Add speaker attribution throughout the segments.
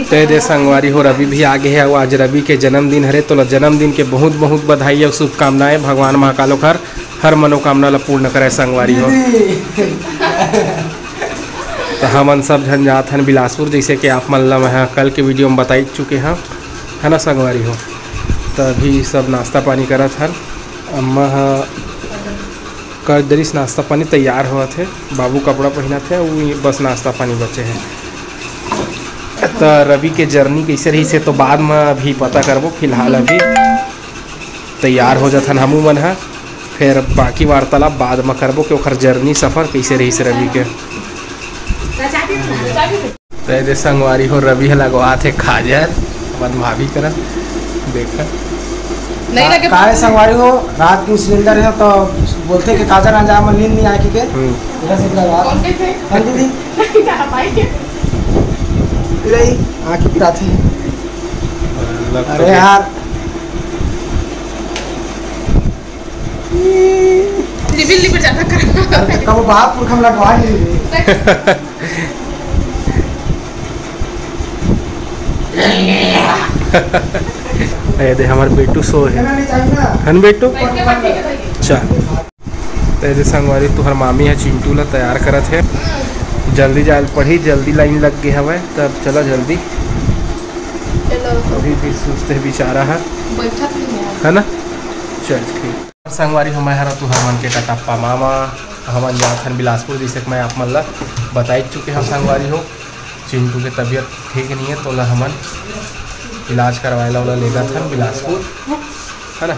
Speaker 1: ते दे संगवारी हो रवि भी आगे है। आज रवि के जन्मदिन हरे तो जन्मदिन के बहुत बहुत बधाई और शुभकामनाएं। भगवान महाकालो हर मनोकामना ला पूर्ण करे संगवारी हो। तो हमन सब झन जात हन बिलासपुर, जैसे कि आप मन ला कल के वीडियो में बता चुके हैं, है ना संगवारी हो। तो अभी सब नाश्ता पानी करत हन। अम्मा कर दरिस नाश्ता पानी तैयार हुआ थे, बाबू कपड़ा पहना थे, वो बस नाश्ता पानी बचे हैं। तो रवि के जर्नी कैसे रही से तो बाद में अभी पता करबो। फिलहाल अभी तैयार हो जाथन हमू मन है, फिर बाकी वार्तालाप बाद में करबो कि ओकर जर्नी सफ़र कैसे रही से रवि के। तो संगवारी हो रवि लगवा थे खाजर अपन भाभी कर देखा
Speaker 2: नहीं लगे
Speaker 3: काहे संगवारी हो। रात की सिलेंडर है तो बोलते कि काजर अंजा में नींद नहीं आके के इधर से लगा हम दीदी नहीं आके पिराती। अरे यार
Speaker 2: बिल्ली पर जाता कर
Speaker 3: कब बाप पुरख हम लगवा ली।
Speaker 1: दे हमारे बेटू सो है हन बेटू। अच्छा तो संगवारी तुहर मामी है चिंटू ला तैयार करत है। जल्दी जाल पढ़ी, जल्दी लाइन लग गई हवे, तब चलो जल्दी। अभी भी सुस्त है बेचारा है ना। चल ठीक संगवारी हमारे तुहर मन के कटप्पा मामा हमन जात हन बिलासपुर, जैसे मैं आप मन ला बता चुके हैं संगवारी हो। चिंटू के तबीयत ठीक नहीं है तो ला हमन इलाज करवाएला वाला लेगा था बिलासपुर, है ना।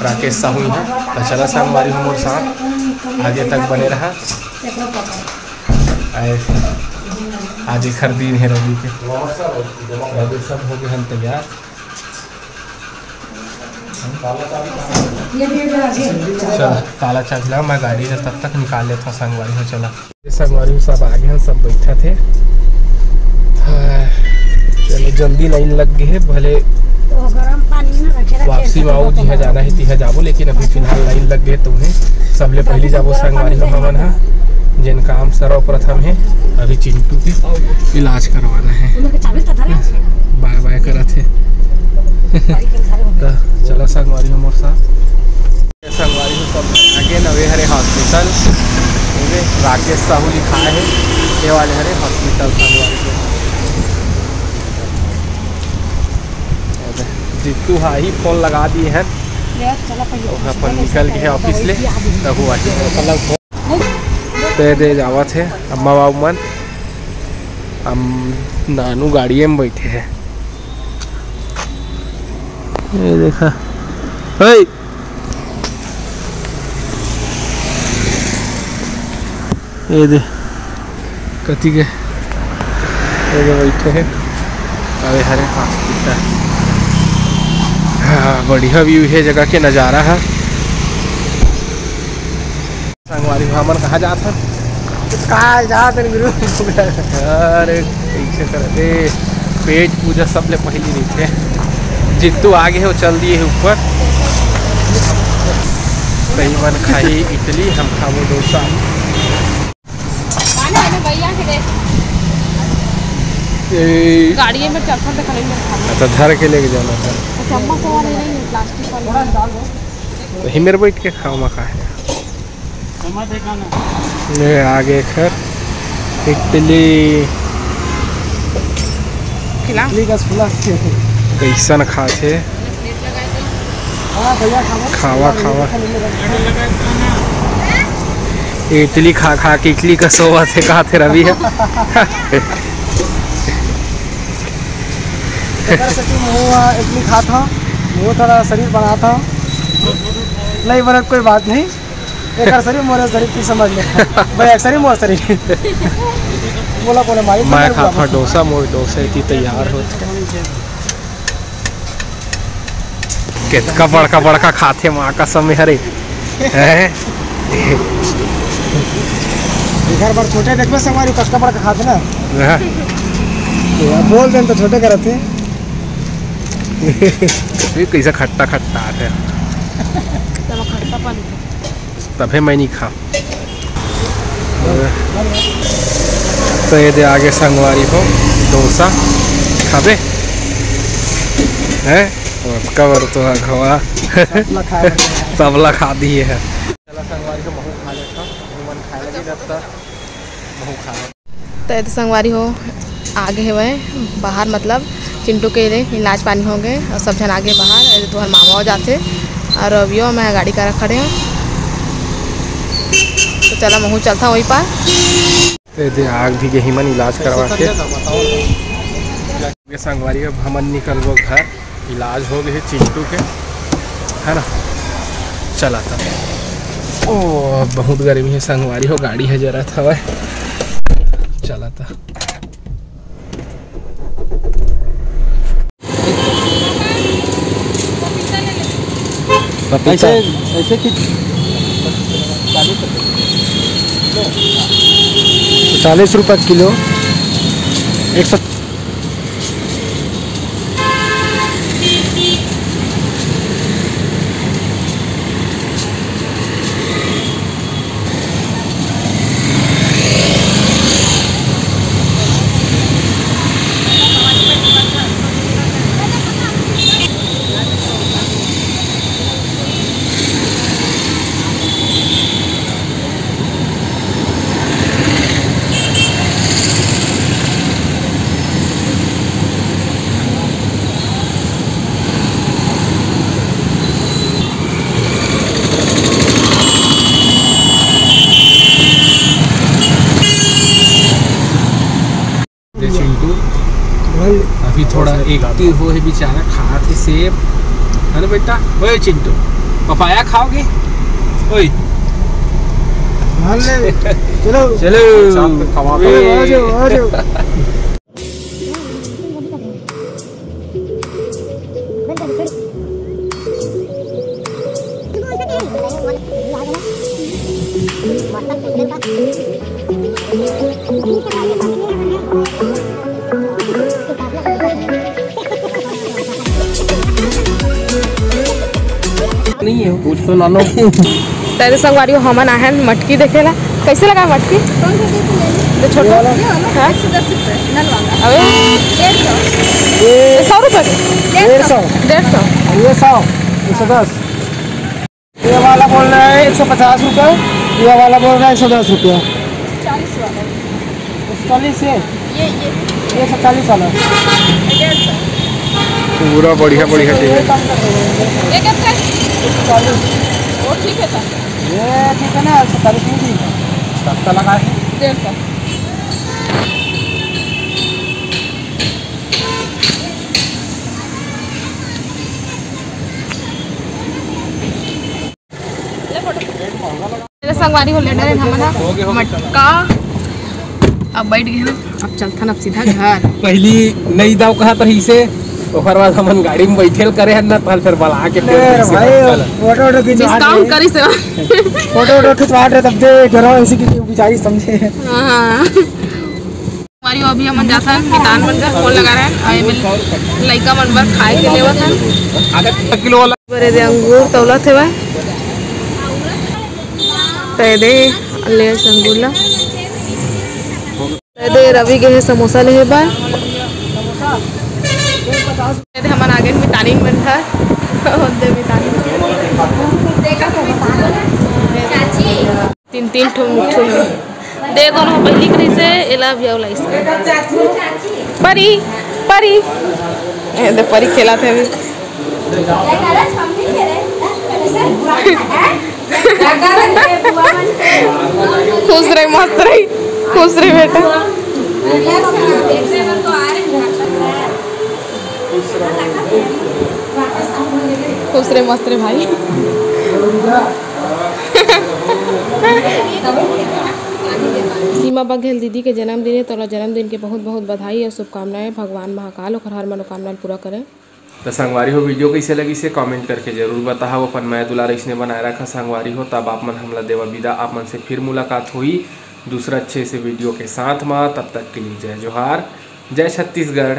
Speaker 1: राकेश साहू है तो चला संगवारी हो मोर साथ आगे तक बने रहा। आज एक हर दिन है रवि के, रवि सब हो गए हम तैयार। चल काला चाबी ला, मैं गाड़ी है तब तक निकाल लेता हूँ संगवारी हो। चला संगवारी सब आगे हैं, सब बैठा थे। चलो जल्दी लाइन लग गई है, भले वापसी में आओ जिहा जाना है तिहा जाबो, लेकिन अभी फिलहाल लाइन लग गई। तुम्हें सबले पहले जाबो संगवारी हो हमन है, जिन काम सर्वप्रथम है अभी चिंटू के इलाज करवाना है। बाय बाय करत है। तो चलो संगवारी हो मोर साथ। संगवारी हो सब आगे नवे हरे हॉस्पिटल, राकेश साहू लिखा है ये वाले हरे हॉस्पिटल संगवारी हो। जितू हाँ ही फोन लगा दिए हैं, अपन निकल गए ऑफिस ले तब हुआ दे जावत है। अम्मा बाबू मन हम नानू गाड़िए में बैठे हैं। ये देखा ये दे कति के बैठे हैं अरे हरे हॉस्पिटल। हाँ बढ़िया व्यू है जगह के, नज़ारा है। संगवारी हमन कहाँ जात हन?
Speaker 3: कहाँ जात हन गुरु?
Speaker 1: अरे कैसे करते पेट पूजा सब ले पहली नहीं थे। जितू आगे है वो चल दिए है ऊपर। कहीं मन खाई इडली, हम खाओ डोसा।
Speaker 2: गाड़ी में चप्पल
Speaker 1: तो धर के लेके जाना था तो ही मेरे बैठ के खाओ मखा है। आगे खर इडली कैसन खाते खावा खावा। इडली खा खा के इडली का सोवा थे कहा थे रवि है।
Speaker 3: इडली खाता वो थोड़ा शरीर बनाता नहीं बना कोई बात नहीं। एक शरीर मोरे शरीर की समझ ले भाई, एक शरीर मोर शरीर बोला बोले मारी।
Speaker 1: मैं खाता डोसा, मोर डोसा इतनी तैयार होते कितना बड़का बड़का खाते माँ का समय हरे
Speaker 3: घर बार छोटे देखो संगवारी कष्ट बड़का खाते ना बोल दें तो छोटे करते
Speaker 1: कैसा खट्टा खट्टा है तभी मैं नहीं खा। तो ये दे आगे संगवारी हो डोसा खाबे हैं कवर तो खवा सब ला खा दिए है। चला संगवारी को महू खा लेता मन खाए लगे जाता महू खा
Speaker 2: तो संगवारी हो आगे है वह बाहर मतलब चिंटू के इलाज पानी हो गए और सब जन आगे बाहर तुम्हारे मामा हो जाते और अभियो मैं गाड़ी करा खड़े हैं तो चला महू चलता वहीं पर
Speaker 1: आग भी गई मन इलाज करवा के संगवारी अब हमन निकलबो घर इलाज हो गए चिंटू के है ना। चला था ओ बहुत गर्मी है संगवारी हो गाड़ी है जरा था वह चला था।
Speaker 3: ऐसे ऐसे कि 40 रुपये किलो 100
Speaker 1: चिंटू अभी थोड़ा एक्टिव हो है बेचारा खा थे सेब है ना बेटा। ओए चिंटू पपाया खाओगे ओए
Speaker 3: चलो
Speaker 1: चलो नहीं है कुछ तो ना लो।
Speaker 2: तेरे संगवारी हो हमन आहन मटकी देखेला कैसे लगा मटकी तो छोटा हाँ? 100 रुपये 150
Speaker 3: ये 100 110 ये वाला बोल रहा है 150 रुपये ये वाला बोल रहा है 110 रुपये 40 है ये 140 वाला
Speaker 1: पूरा बढ़िया बढ़िया
Speaker 2: ठीक है था
Speaker 3: ये ठीक है ना 40 की सस्ता लगा है
Speaker 2: 150 संगवारी हो लेना है हमारा मटका अब बैठ गए ना अब चलता अब सीधा घर
Speaker 1: पहली नई दाव कहा तो इसे ओकर बाद हमन गाड़ी में बैठेल करे ना तो फिर बला के
Speaker 3: फोटो
Speaker 2: डिस्काउंट करी से
Speaker 3: फोटो खिंचवा रहे तब दे घरों ऐसी की बेचारी समझे।
Speaker 2: हां हमारी अभी हमन जाता है मैदान बन कर फोन लगा रहे हैं आए लइका मन बर खाए के लेवत है
Speaker 1: आधा किलो वाला
Speaker 2: बरे दे अंगूर तौला थे वह ते दे ले संगुला ते दे रवि के समोसा ले है बार ते हमन आगे मितानी बन था दे मितानी तीन तीन ठो मिठू दे दोनों पहली करी से एला भी आवला इसका परी परी ए दे परी खेला थे अभी खुश रहे मस्त रही खुश रहे बेटा खुश रहे मस्त रहे भाई सीमा बघेल दीदी के जन्मदिन है तो जन्मदिन के बहुत बहुत बधाई और शुभकामनाएं। भगवान महाकाल और हर मनोकामना पूरा करें।
Speaker 1: तो संगवारी हो वीडियो कैसे लगी से कमेंट करके जरूर बताओ। अपन मैं दुलार इसने बनाए रखा संगवारी हो तब आप मन हमला देवा विदा। आप मन से फिर मुलाकात हुई दूसरा अच्छे से वीडियो के साथ में। तब तक के लिए जय जोहार जय छत्तीसगढ़।